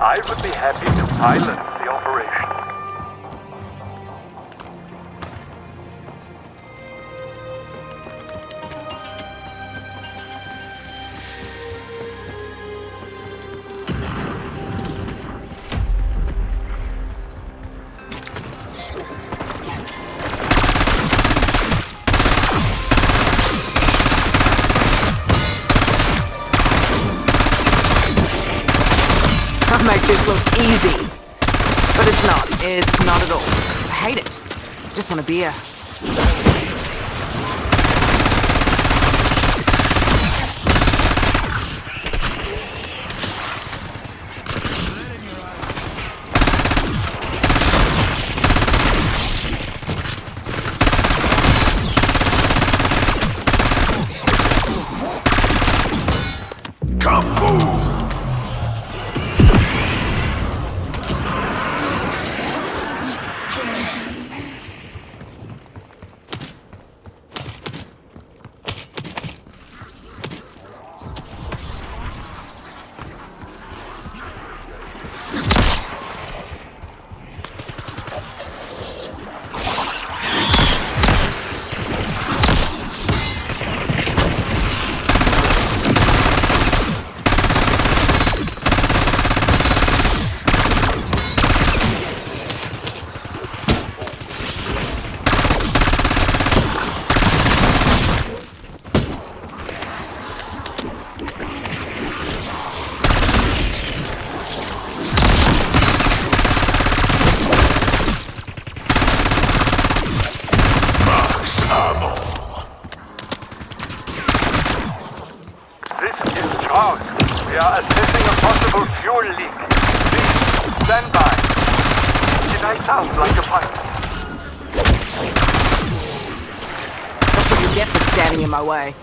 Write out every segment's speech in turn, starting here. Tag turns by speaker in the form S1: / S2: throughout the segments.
S1: I would be happy to pilot the operation.
S2: I make this look easy. But it's not. It's not at all. I hate it. Just want a beer.
S1: We are assessing a possible fuel leak. Please, stand by. Did I sound like a pilot?
S2: That's what you get for standing in my way.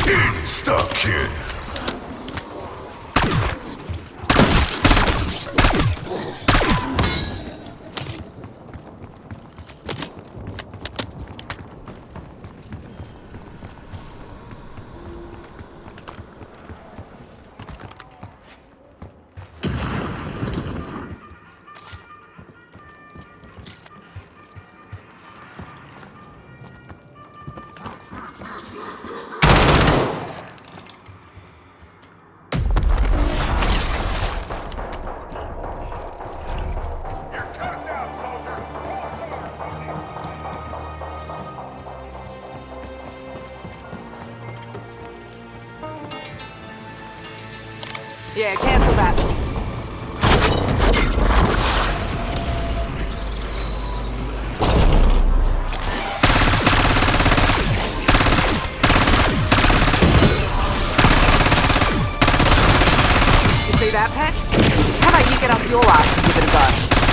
S3: Insta-kill.
S2: Yeah, cancel that. You see that, Pet? How about you get up your ass and give it a go?